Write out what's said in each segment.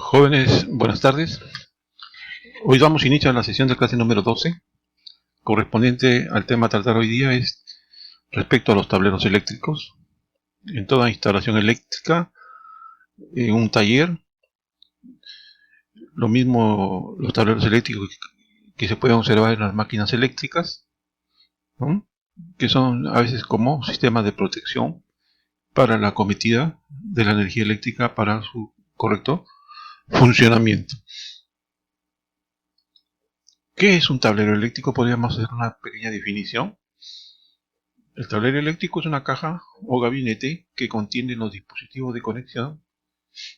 Jóvenes, buenas tardes. Hoy damos inicio a la sesión de clase número 12, correspondiente al tema a tratar hoy día es respecto a los tableros eléctricos. En toda instalación eléctrica, en un taller, lo mismo los tableros eléctricos que se pueden observar en las máquinas eléctricas, ¿no? Que son a veces como sistemas de protección para la cometida de la energía eléctrica para su correcto funcionamiento. ¿Qué es un tablero eléctrico? Podríamos hacer una pequeña definición. El tablero eléctrico es una caja o gabinete que contiene los dispositivos de conexión,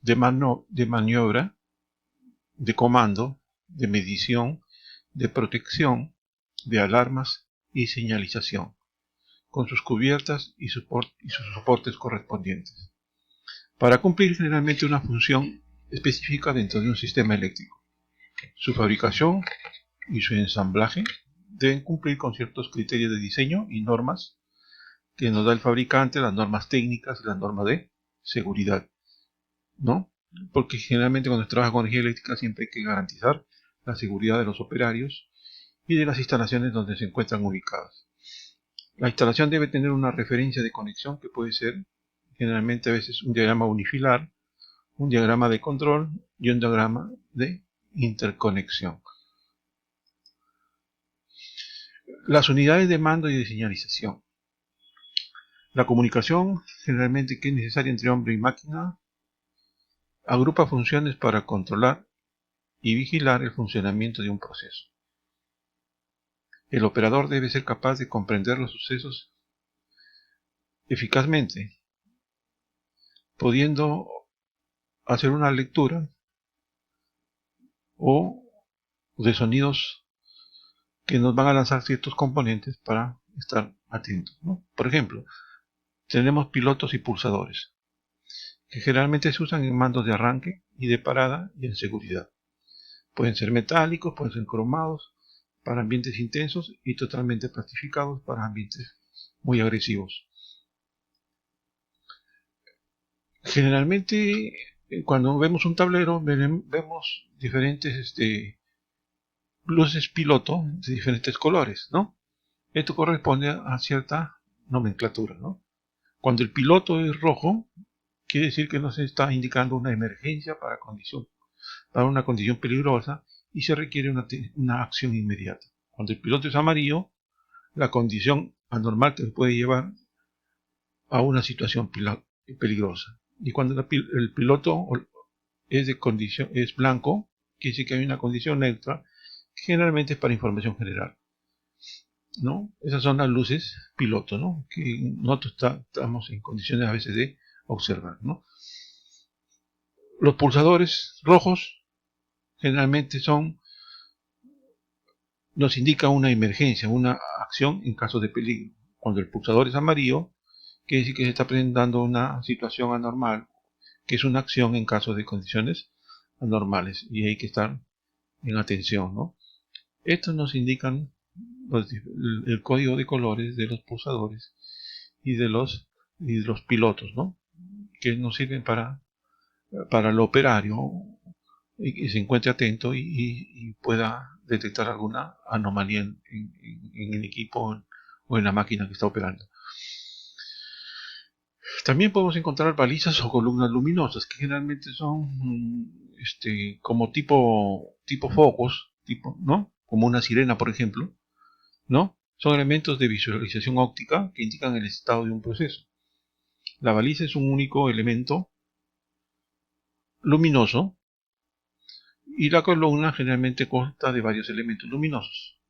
de maniobra, de comando, de medición, de protección, de alarmas y señalización, con sus cubiertas y sus soportes correspondientes, para cumplir generalmente una función específica dentro de un sistema eléctrico. Su fabricación y su ensamblaje deben cumplir con ciertos criterios de diseño y normas que nos da el fabricante, las normas técnicas y las normas de seguridad, ¿no? Porque generalmente cuando se trabaja con energía eléctrica siempre hay que garantizar la seguridad de los operarios y de las instalaciones donde se encuentran ubicadas. La instalación debe tener una referencia de conexión que puede ser generalmente a veces un diagrama unifilar, un diagrama de control y un diagrama de interconexión. Las unidades de mando y de señalización. La comunicación, generalmente que es necesaria entre hombre y máquina, agrupa funciones para controlar y vigilar el funcionamiento de un proceso. El operador debe ser capaz de comprender los sucesos eficazmente, pudiendo hacer una lectura o de sonidos que nos van a lanzar ciertos componentes para estar atentos, ¿no? Por ejemplo, tenemos pilotos y pulsadores, que generalmente se usan en mandos de arranque y de parada y en seguridad. Pueden ser metálicos, pueden ser cromados para ambientes intensos y totalmente plastificados para ambientes muy agresivos. Generalmente cuando vemos un tablero vemos diferentes luces piloto de diferentes colores, ¿no? Esto corresponde a cierta nomenclatura, ¿no? Cuando el piloto es rojo, quiere decir que nos está indicando una emergencia para una condición peligrosa y se requiere una acción inmediata. Cuando el piloto es amarillo, la condición anormal que puede llevar a una situación peligrosa. Y cuando el piloto es blanco, quiere decir que hay una condición neutra, que generalmente es para información general, ¿no? Esas son las luces piloto, ¿no? Que nosotros estamos en condiciones a veces de observar, ¿no? Los pulsadores rojos generalmente nos indica una emergencia, una acción en caso de peligro. Cuando el pulsador es amarillo, quiere decir que se está presentando una situación anormal, que es una acción en caso de condiciones anormales y hay que estar en atención, ¿no? Estos nos indican el código de colores de los pulsadores y de los pilotos, ¿no? Que nos sirven para el operario y que se encuentre atento y pueda detectar alguna anomalía en el equipo o en la máquina que está operando. También podemos encontrar balizas o columnas luminosas, que generalmente son como tipo focos, ¿no? Como una sirena, por ejemplo, ¿no? Son elementos de visualización óptica que indican el estado de un proceso. La baliza es un único elemento luminoso y la columna generalmente consta de varios elementos luminosos.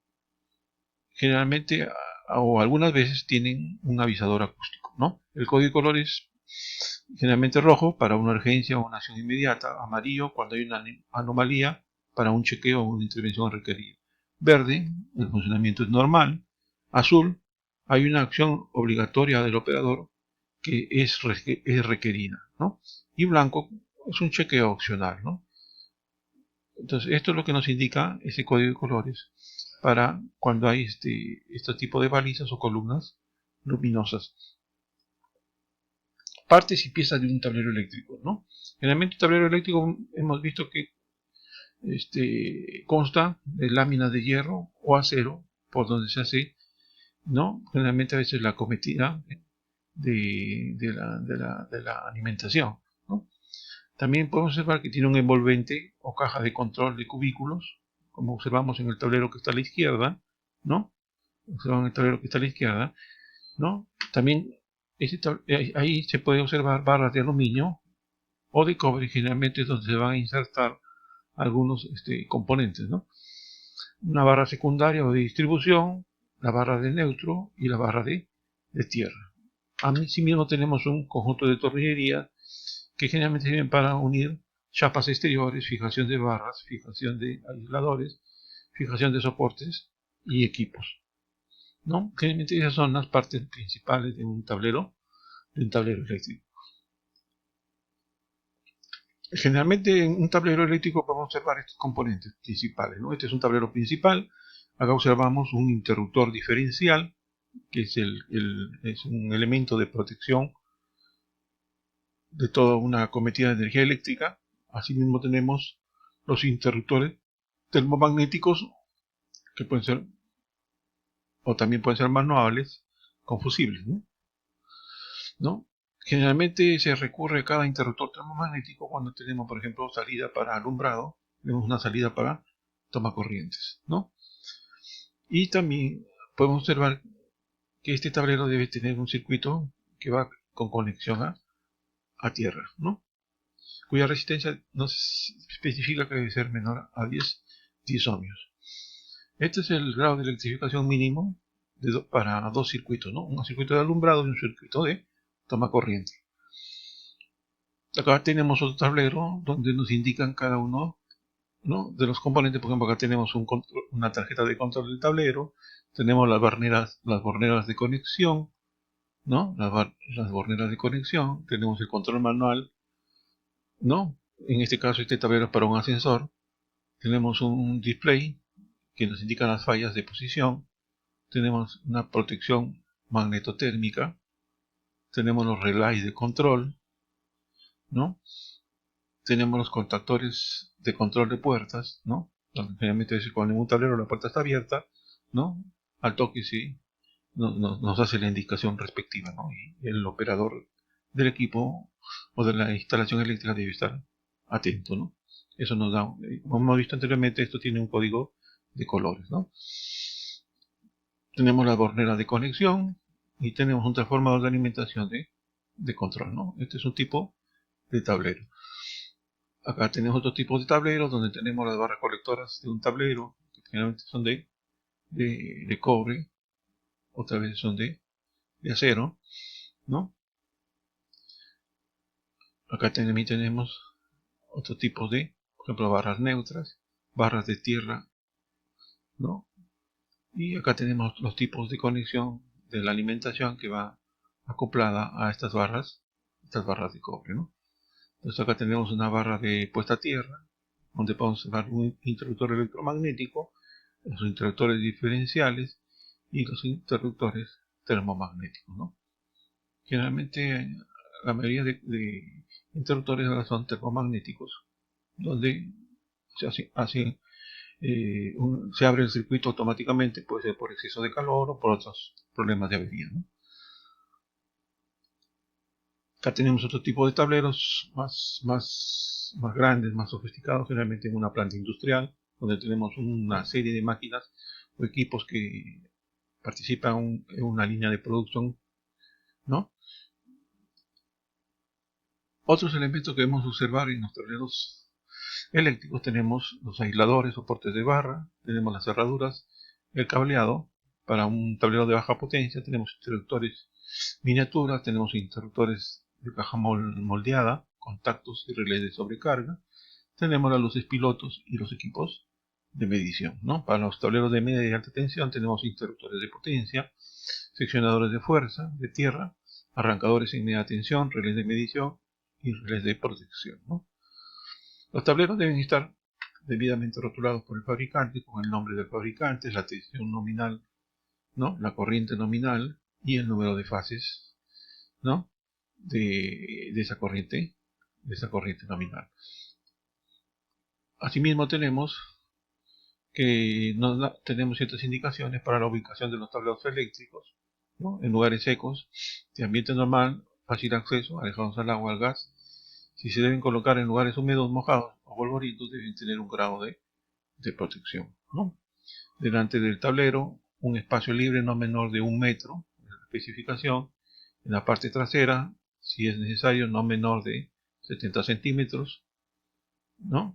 Generalmente o algunas veces tienen un avisador acústico, ¿no? El código de color es generalmente rojo para una urgencia o una acción inmediata, amarillo cuando hay una anomalía para un chequeo o una intervención requerida, verde, el funcionamiento es normal, azul, hay una acción obligatoria del operador que es requerida, ¿no? Y blanco es un chequeo opcional, ¿no? Entonces esto es lo que nos indica ese código de colores para cuando hay este tipo de balizas o columnas luminosas. partes y piezas de un tablero eléctrico, ¿no? Generalmente un tablero eléctrico hemos visto que consta de láminas de hierro o acero por donde se hace, ¿no? Generalmente a veces la cometida de la alimentación, ¿no? También podemos observar que tiene un envolvente o caja de control de cubículos, como observamos en el tablero que está a la izquierda, ¿no? Observamos el tablero que está a la izquierda, ¿no? También ahí se puede observar barras de aluminio o de cobre, generalmente es donde se van a insertar algunos componentes, ¿no? Una barra secundaria o de distribución, la barra de neutro y la barra de tierra. Asimismo tenemos un conjunto de tornillería que generalmente sirven para unir chapas exteriores, fijación de barras, fijación de aisladores, fijación de soportes y equipos, ¿no? Generalmente esas son las partes principales de un tablero eléctrico. Generalmente en un tablero eléctrico podemos observar estos componentes principales, ¿no? Este es un tablero principal. Acá observamos un interruptor diferencial, que es un elemento de protección de toda una cometida de energía eléctrica. Asimismo tenemos los interruptores termomagnéticos, que pueden ser, o también pueden ser manuales, con fusibles, ¿no? Generalmente se recurre a cada interruptor termomagnético cuando tenemos, por ejemplo, salida para alumbrado, tenemos una salida para tomacorrientes, ¿no? Y también podemos observar que este tablero debe tener un circuito que va con conexión a tierra, ¿no? Cuya resistencia nos especifica que debe ser menor a 10 ohmios. Este es el grado de electrificación mínimo para dos circuitos, ¿no? Un circuito de alumbrado y un circuito de toma corriente. Acá tenemos otro tablero donde nos indican cada uno, ¿no?, de los componentes. Por ejemplo, acá tenemos una tarjeta de control del tablero, tenemos las borneras de conexión, ¿no? Las borneras de conexión, tenemos el control manual, ¿no? En este caso este tablero es para un ascensor. Tenemos un display que nos indica las fallas de posición, tenemos una protección magnetotérmica, tenemos los relays de control, ¿no? Tenemos los contactores de control de puertas, ¿no? Generalmente cuando en un tablero la puerta está abierta, ¿no? Al toque sí nos hace la indicación respectiva, ¿no? Y el operador del equipo o de la instalación eléctrica debe estar atento, ¿no? Eso nos da, como hemos visto anteriormente, esto tiene un código de colores, ¿no? Tenemos la bornera de conexión y tenemos un transformador de alimentación de control, ¿no? Este es un tipo de tablero. Acá tenemos otro tipo de tableros donde tenemos las barras colectoras de un tablero, que generalmente son de cobre, otras veces son de acero, ¿no? Acá también tenemos otro tipo de, por ejemplo, barras neutras, barras de tierra, ¿no? Y acá tenemos los tipos de conexión de la alimentación que va acoplada a estas barras de cobre, ¿no? Entonces acá tenemos una barra de puesta a tierra, donde podemos usar un interruptor electromagnético, los interruptores diferenciales y los interruptores termomagnéticos, ¿no? Generalmente la mayoría de interruptores ahora son termomagnéticos, donde se abre el circuito automáticamente, puede ser por exceso de calor o por otros problemas de avería, ¿no? Acá tenemos otro tipo de tableros más grandes, más sofisticados, generalmente en una planta industrial, donde tenemos una serie de máquinas o equipos que participan en una línea de producción, ¿no? Otros elementos que debemos observar en los tableros eléctricos: tenemos los aisladores, soportes de barra, tenemos las cerraduras, el cableado. Para un tablero de baja potencia tenemos interruptores miniaturas, tenemos interruptores de caja moldeada, contactos y relés de sobrecarga, tenemos las luces pilotos y los equipos de medición, ¿no? Para los tableros de media y alta tensión tenemos interruptores de potencia, seccionadores de fuerza, de tierra, arrancadores en media tensión, relés de medición y relés de protección, ¿no? Los tableros deben estar debidamente rotulados por el fabricante con el nombre del fabricante, la tensión nominal, ¿no?, la corriente nominal y el número de fases, ¿no? de esa corriente nominal. Asimismo tenemos tenemos ciertas indicaciones para la ubicación de los tableros eléctricos, ¿no? En lugares secos, de ambiente normal, fácil acceso, alejados al agua, al gas. Si se deben colocar en lugares húmedos, mojados o polvorientos, deben tener un grado de protección, ¿no? Delante del tablero, un espacio libre no menor de 1 metro, en la especificación. En la parte trasera, si es necesario, no menor de 70 centímetros, ¿no?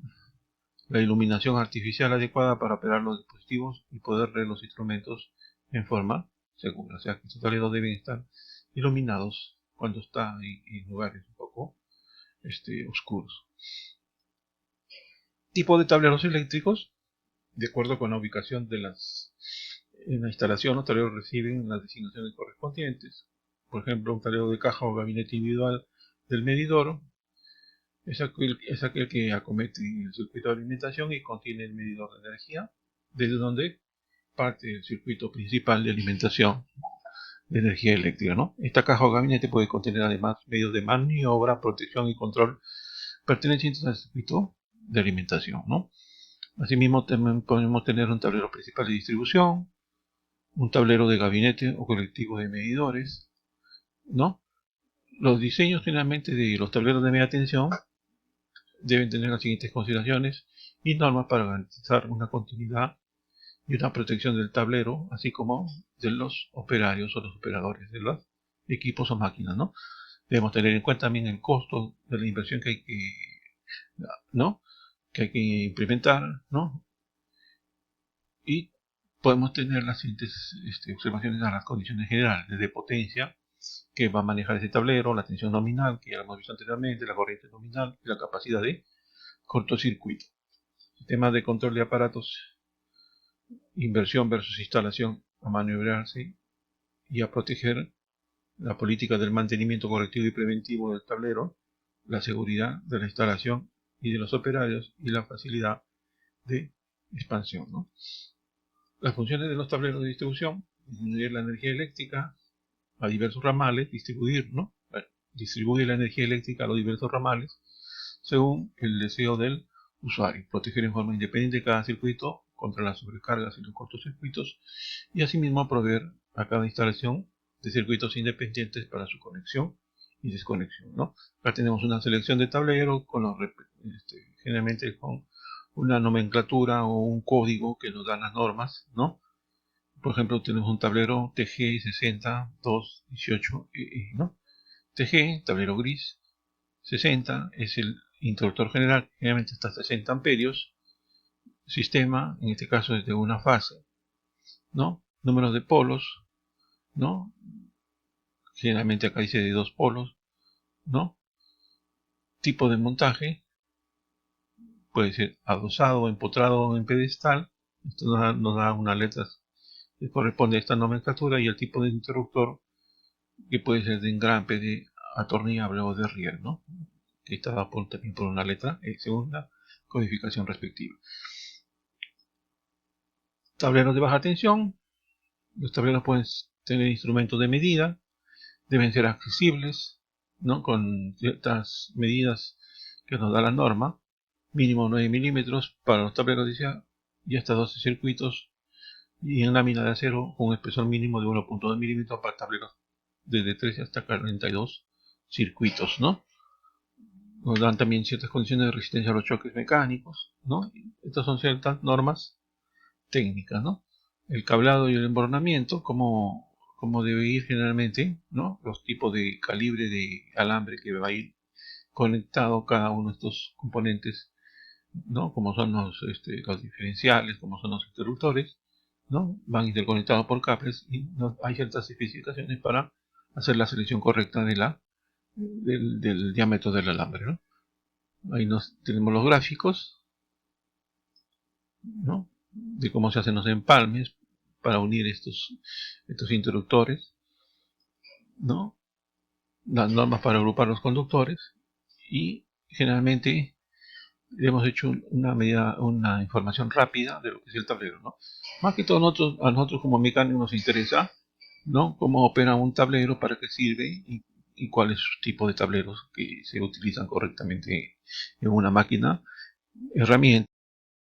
La iluminación artificial adecuada para operar los dispositivos y poder leer los instrumentos en forma segura. O sea que estos tableros deben estar iluminados cuando está en lugares un poco oscuros. Tipo de tableros eléctricos. De acuerdo con la ubicación en la instalación, los tableros reciben las designaciones correspondientes. Por ejemplo, un tablero de caja o gabinete individual del medidor es aquel que acomete el circuito de alimentación y contiene el medidor de energía, desde donde parte el circuito principal de alimentación de energía eléctrica, ¿no? Esta caja o gabinete puede contener además medios de maniobra, protección y control pertenecientes al circuito de alimentación, ¿no? Asimismo, también podemos tener un tablero principal de distribución, un tablero de gabinete o colectivo de medidores, ¿no? Los diseños finalmente de los tableros de media tensión deben tener las siguientes consideraciones y normas para garantizar una continuidad y una protección del tablero, así como de los operarios o los operadores de los equipos o máquinas, ¿no? Debemos tener en cuenta también el costo de la inversión que hay que implementar, ¿no? Y podemos tener las siguientes observaciones a las condiciones generales, desde potencia, que va a manejar ese tablero, la tensión nominal, que ya lo hemos visto anteriormente, la corriente nominal y la capacidad de cortocircuito. Sistemas de control de aparatos, inversión versus instalación a maniobrarse y a proteger, la política del mantenimiento correctivo y preventivo del tablero, la seguridad de la instalación y de los operarios y la facilidad de expansión, ¿no? Las funciones de los tableros de distribución: disminuir la energía eléctrica a diversos ramales, distribuir la energía eléctrica a los diversos ramales según el deseo del usuario, proteger en forma independiente cada circuito contra las sobrecargas y los cortocircuitos, y asimismo proveer a cada instalación de circuitos independientes para su conexión y desconexión, ¿no? Acá tenemos una selección de tableros generalmente con una nomenclatura o un código que nos dan las normas, ¿no? Por ejemplo, tenemos un tablero TG 60218EE, ¿no? TG, tablero gris. 60 es el interruptor general, generalmente hasta 60 amperios. Sistema, en este caso es de una fase, ¿no? Número de polos, ¿no? Generalmente acá dice de 2 polos, ¿no? Tipo de montaje, puede ser adosado, empotrado en pedestal. Esto nos da unas letras que corresponde a esta nomenclatura, y el tipo de interruptor, que puede ser de engrampe, de atornillable o de riel, ¿no? Que está dado también por una letra según la codificación respectiva. Tableros de baja tensión. Los tableros pueden tener instrumentos de medida, deben ser accesibles, ¿no? Con ciertas medidas que nos da la norma, mínimo 9 milímetros para los tableros y hasta 12 circuitos, y en lámina de acero con un espesor mínimo de 1.2 milímetros para tableros desde 13 hasta 42 circuitos, ¿no? Nos dan también ciertas condiciones de resistencia a los choques mecánicos, ¿no? Estas son ciertas normas técnicas, ¿no? El cablado y el embornamiento, como debe ir generalmente, ¿no? Los tipos de calibre de alambre que va a ir conectado cada uno de estos componentes, ¿no? Como son los diferenciales, como son los interruptores, ¿no? Van interconectados por cables y hay ciertas especificaciones para hacer la selección correcta del diámetro del alambre, ¿no? Ahí tenemos los gráficos, ¿no? De cómo se hacen los empalmes para unir estos interruptores, ¿no? Las normas para agrupar los conductores, y generalmente hemos hecho una información rápida de lo que es el tablero, ¿no? Más que todo a nosotros como mecánicos nos interesa, ¿no? Cómo opera un tablero, para qué sirve y y cuáles tipos de tableros que se utilizan correctamente en una máquina, herramientas